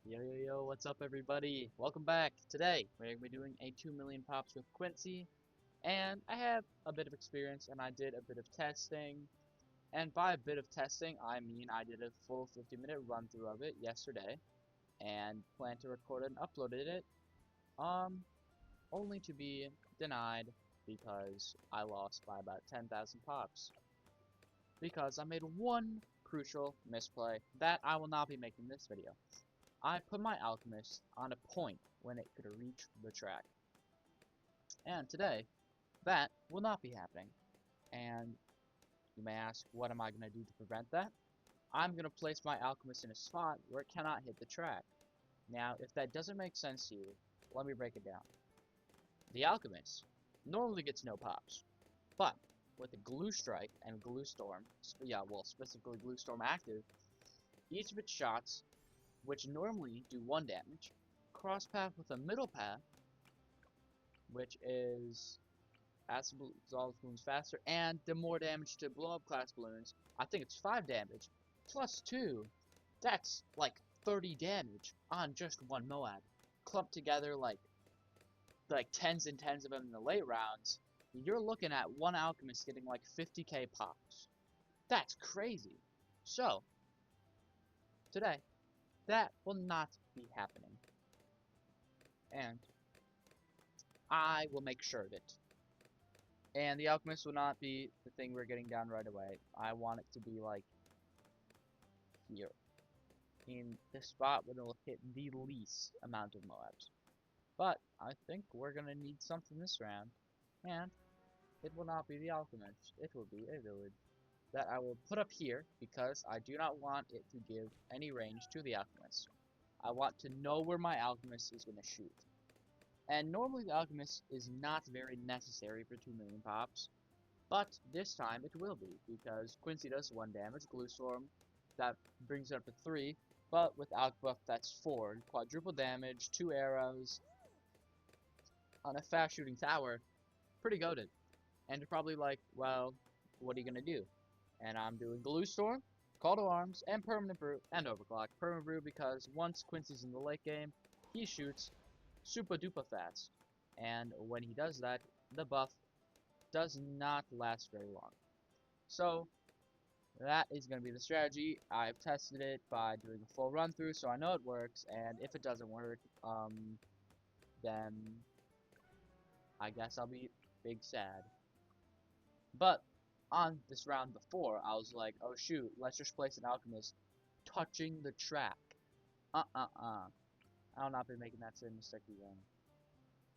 Yo, what's up everybody? Welcome back. Today, we're going to be doing a 2 million pops with Quincy, and I have a bit of experience, and I did a bit of testing, and by a bit of testing, I mean I did a full 50-minute run-through of it yesterday, and plan to record it and uploaded it, only to be denied because I lost by about 10,000 pops, because I made one crucial misplay that I will not be making this video. I put my alchemist on a point when it could reach the track. And today, that will not be happening. And you may ask, what am I going to do to prevent that? I'm going to place my alchemist in a spot where it cannot hit the track. Now, if that doesn't make sense to you, let me break it down. The alchemist normally gets no pops, but with a glue strike and glue storm, specifically glue storm active, each of its shots, which normally do 1 damage, cross path with a middle path, which is acid dissolves balloons faster, and the more damage to blow up class balloons. I think it's 5 damage plus 2. That's like 30 damage on just one Moab, clumped together like tens and tens of them in the late rounds. You're looking at one alchemist getting like 50k pops. That's crazy. So today, that will not be happening. And I will make sure of it. And the alchemist will not be the thing we're getting down right away. I want it to be like here. In the spot where it'll hit the least amount of Moabs. But I think we're gonna need something this round. And it will not be the alchemist. It will be a village that I will put up here because I do not want it to give any range to the alchemist. I want to know where my alchemist is going to shoot. And normally the alchemist is not very necessary for 2 million pops, but this time it will be because Quincy does 1 damage, glue storm, that brings it up to 3, but with alch buff that's 4, quadruple damage, 2 arrows, on a fast shooting tower, pretty goated. And you're probably like, well, what are you going to do? And I'm doing Glue Storm, Call to Arms, and Permanent Brew, and Overclock. Permanent Brew because once Quincy's in the late game, he shoots super duper fast. And when he does that, the buff does not last very long. So, that is going to be the strategy. I've tested it by doing a full run through, so I know it works. And if it doesn't work, then I guess I'll be big sad. But on this round before, I was like, oh shoot, let's just place an alchemist touching the track. I will not be making that same mistake again.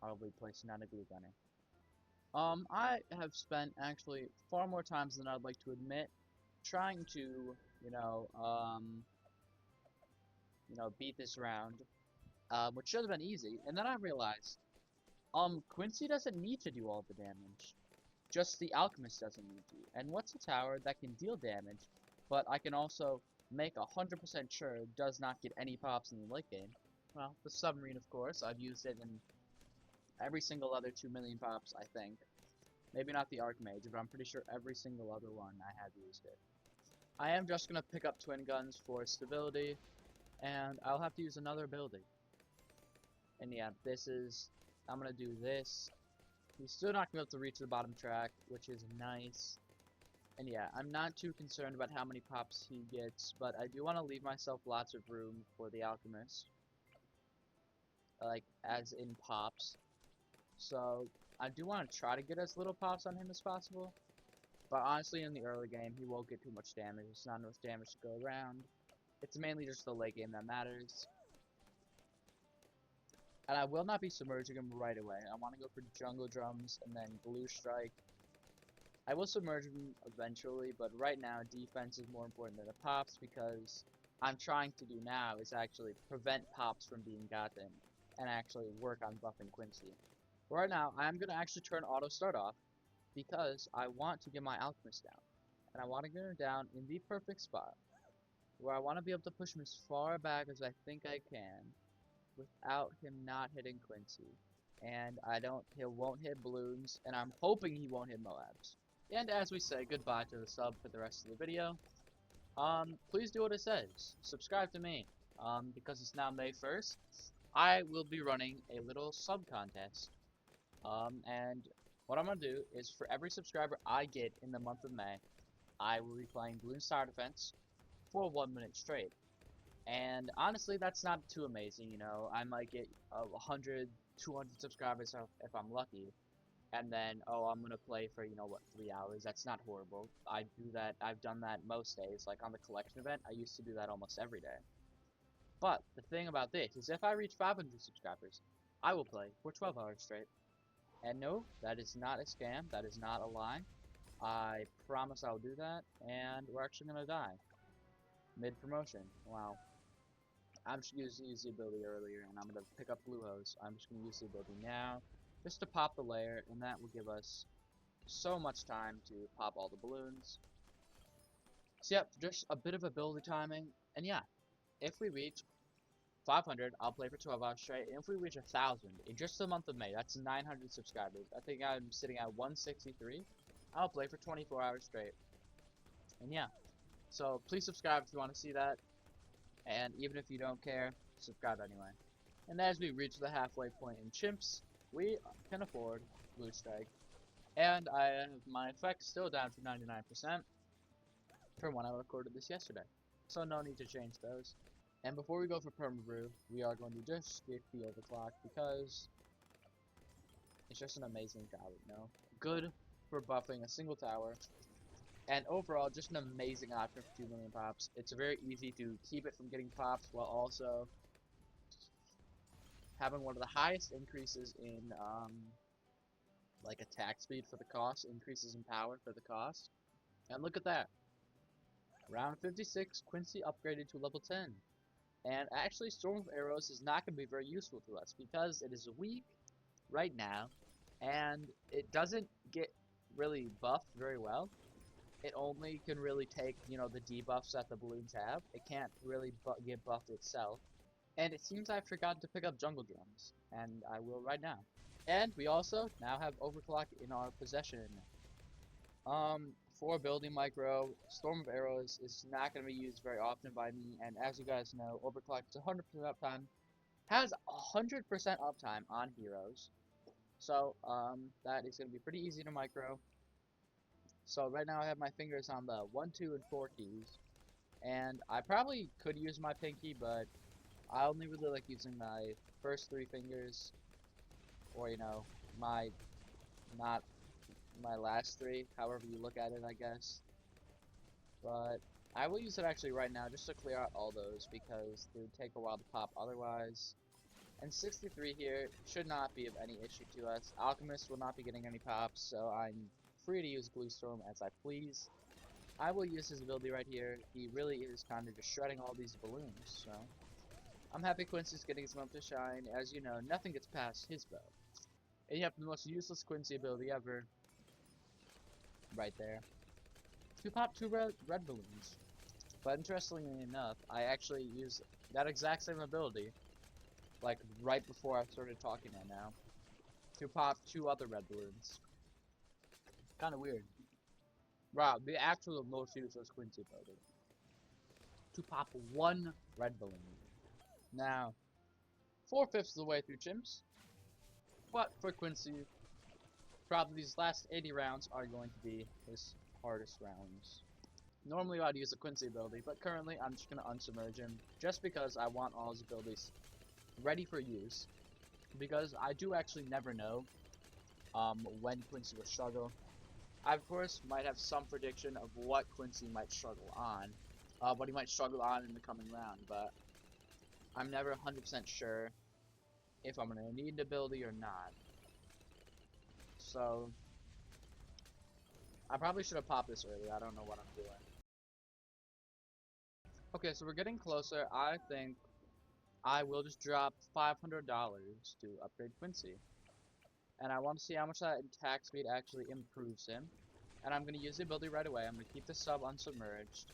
I'll be placing down a glue gunner. I have spent actually far more times than I'd like to admit trying to, beat this round, which should have been easy. And then I realized, Quincy doesn't need to do all the damage. Just the alchemist doesn't need to. And what's a tower that can deal damage, but I can also make 100% sure it does not get any pops in the late game? Well, the submarine, of course. I've used it in every single other 2 million pops, I think. Maybe not the Archmage, but I'm pretty sure every single other one I have used it. I am just going to pick up twin guns for stability, and I'll have to use another ability. And yeah, I'm going to do this. He's still not going to be able to reach the bottom track, which is nice. And yeah, I'm not too concerned about how many pops he gets, but I do want to leave myself lots of room for the alchemist. Like, as in pops. So, I do want to try to get as little pops on him as possible. But honestly, in the early game, he won't get too much damage. It's not enough damage to go around. It's mainly just the late game that matters. And I will not be submerging him right away. I want to go for jungle drums and then glue strike. I will submerge him eventually, but right now defense is more important than the pops because I'm trying to do now is actually prevent pops from being gotten and actually work on buffing Quincy. Right now, I'm going to actually turn auto start off because I want to get my alchemist down. And I want to get him down in the perfect spot where I want to be able to push him as far back as I think I can without him not hitting Quincy. And he won't hit balloons, and I'm hoping he won't hit Moabs. And as we say goodbye to the sub for the rest of the video, please do what it says. Subscribe to me. because it's now May 1st, I will be running a little sub contest. And what I'm gonna do is for every subscriber I get in the month of May, I will be playing Balloons Tower Defense for 1 minute straight. And honestly, that's not too amazing, you know. I might get 100, 200 subscribers if I'm lucky. And then, oh, I'm gonna play for, you know what, 3 hours. That's not horrible. I do that, I've done that most days. Like on the collection event, I used to do that almost every day. But the thing about this is if I reach 500 subscribers, I will play for 12 hours straight. And no, that is not a scam. That is not a lie. I promise I'll do that, and we're actually gonna die. Mid-promotion. Wow. I'm just gonna use the ability earlier, and I'm gonna pick up Blue Hose. I'm just gonna use the ability now, just to pop the layer, and that will give us so much time to pop all the balloons. So yep, just a bit of ability timing, and yeah, if we reach 500, I'll play for 12 hours straight, and if we reach 1,000 in just the month of May, that's 900 subscribers. I think I'm sitting at 163. I'll play for 24 hours straight. And yeah, so please subscribe if you want to see that, and even if you don't care, subscribe anyway. And as we reach the halfway point in Chimps, we can afford Blue Strike. And I have my effects still down to 99% from when I recorded this yesterday. So no need to change those. And before we go for Perma-Brew, we are going to just skip the overclock because it's just an amazing tower, you know? Good for buffing a single tower. And overall, just an amazing option for 2 million pops. It's very easy to keep it from getting popped while also having one of the highest increases in like attack speed for the cost, increases in power for the cost. And look at that. Round 56, Quincy upgraded to level 10. And actually, Storm of Arrows is not going to be very useful to us because it is weak right now, and it doesn't get really buffed very well. It only can really take, you know, the debuffs that the balloons have. It can't really get buffed itself. And it seems I've forgotten to pick up Jungle Drums, and I will right now. And we also now have Overclock in our possession. For building micro, Storm of Arrows is not going to be used very often by me, and as you guys know, Overclock is 100% uptime, has 100% uptime on heroes, so that is going to be pretty easy to micro. So right now I have my fingers on the 1, 2, and 4 keys, and I probably could use my pinky, but I only really like using my first 3 fingers, or you know, not my last 3, however you look at it, I guess. But I will use it actually right now just to clear out all those because they would take a while to pop otherwise. And 63 here should not be of any issue to us. Alchemist will not be getting any pops, so I'm free to use Blue Storm as I please. I will use his ability right here. He really is kind of just shredding all these balloons, so I'm happy Quincy's getting his moment to shine. As you know, nothing gets past his bow. And you have the most useless Quincy ability ever. Right there. To pop 2 red balloons. But interestingly enough, I actually use that exact same ability, like right before I started talking right now, to pop 2 other red balloons. Kinda weird. Wow, the actual most useless Quincy ability. To pop 1 red balloon. Now, 4/5 of the way through Chimps, but for Quincy, probably these last 80 rounds are going to be his hardest rounds. Normally I'd use the Quincy ability, but currently I'm just going to unsubmerge him, just because I want all his abilities ready for use. Because I do actually never know when Quincy will struggle. I of course might have some prediction of what Quincy might struggle on, what he might struggle on in the coming round, but I'm never 100% sure if I'm going to need an ability or not. So, I probably should have popped this earlier. I don't know what I'm doing. Okay, so we're getting closer. I think I will just drop $500 to upgrade Quincy. And I want to see how much that attack speed actually improves him. And I'm going to use the ability right away. I'm going to keep the sub unsubmerged.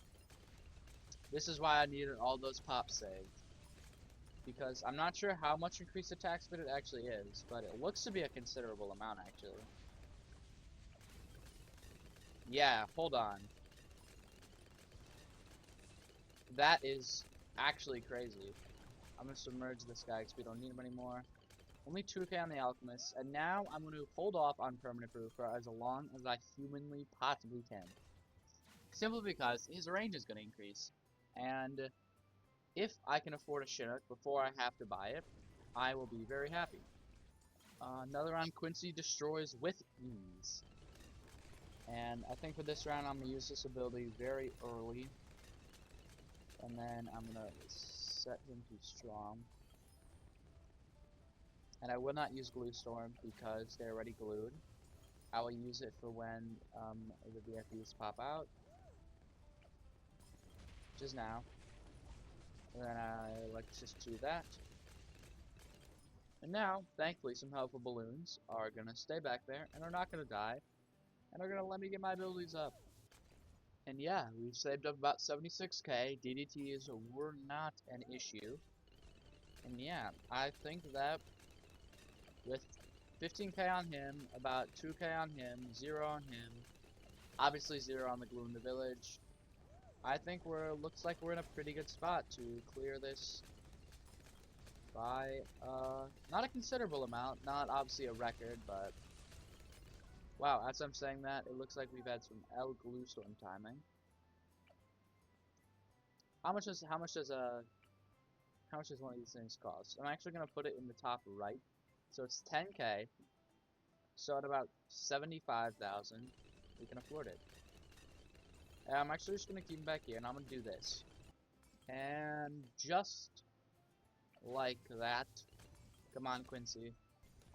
This is why I needed all those pops saved. Because I'm not sure how much increased attack speed it actually is, but it looks to be a considerable amount actually. Yeah, hold on. That is actually crazy. I'm gonna submerge this guy because we don't need him anymore. Only 2k on the Alchemist, and now I'm going to hold off on Permanent Brew for as long as I humanly possibly can. Simply because his range is going to increase, and if I can afford a Chinook before I have to buy it, I will be very happy. Another round, Quincy destroys with ease. And I think for this round, I'm going to use this ability very early. And then I'm going to set him to strong. And I will not use Glue Storm because they're already glued. I will use it for when the VFUs pop out. Just now. And then let's just do that. And now, thankfully, some helpful balloons are going to stay back there and are not going to die. And are going to let me get my abilities up. And yeah, we've saved up about 76k. DDTs were not an issue. And yeah, I think that with 15k on him, about 2k on him, 0 on him, obviously 0 on the glue in the village, I think looks like we're in a pretty good spot to clear this by not a considerable amount, not obviously a record, but wow, as I'm saying that, it looks like we've had some glue storm timing. How much does one of these things cost? I'm actually gonna put it in the top right. So it's 10k. So at about 75,000, we can afford it. And I'm actually just gonna keep him back here, and I'm gonna do this. And just like that, come on, Quincy.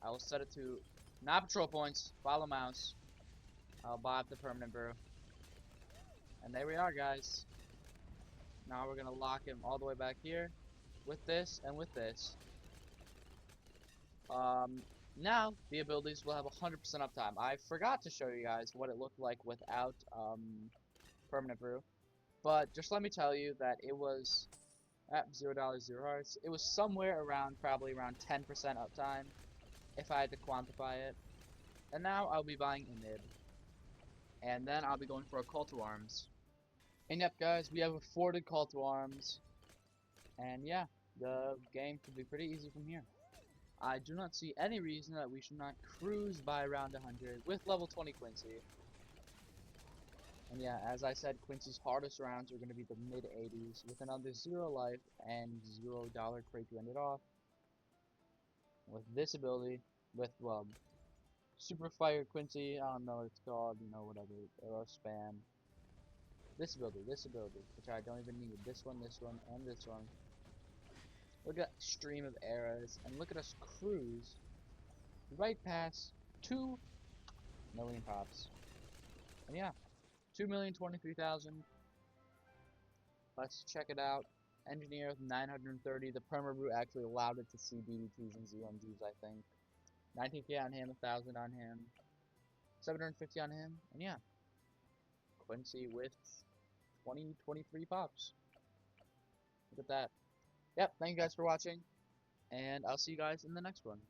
I will set it to not patrol points. Follow mouse. I'll buy up the permanent brew. And there we are, guys. Now we're gonna lock him all the way back here with this and with this. Now the abilities will have 100% uptime. I forgot to show you guys what it looked like without permanent brew, but just let me tell you that it was at $0, $0. It was somewhere around, probably around 10% uptime, if I had to quantify it. And now I'll be buying a mid, and then I'll be going for a call to arms. And yep, guys, we have afforded call to arms, and yeah, the game could be pretty easy from here. I do not see any reason that we should not cruise by around 100 with level 20 Quincy. And yeah, as I said, Quincy's hardest rounds are going to be the mid-80s with another 0 life and $0 crate to end it off. With this ability, with, well, Super Fire Quincy, I don't know what it's called, you know, whatever, arrow spam. This ability, which I don't even need. This one, and this one. Look at that stream of arrows, and look at us cruise right past 2 million pops. And yeah, 2,023,000. Let's check it out. Engineer with 930. The perma brew actually allowed it to see DDTs and ZMGs, I think. 19k on him, 1,000 on him, 750 on him, and yeah, Quincy with 23 pops. Look at that. Yep, thank you guys for watching, and I'll see you guys in the next one.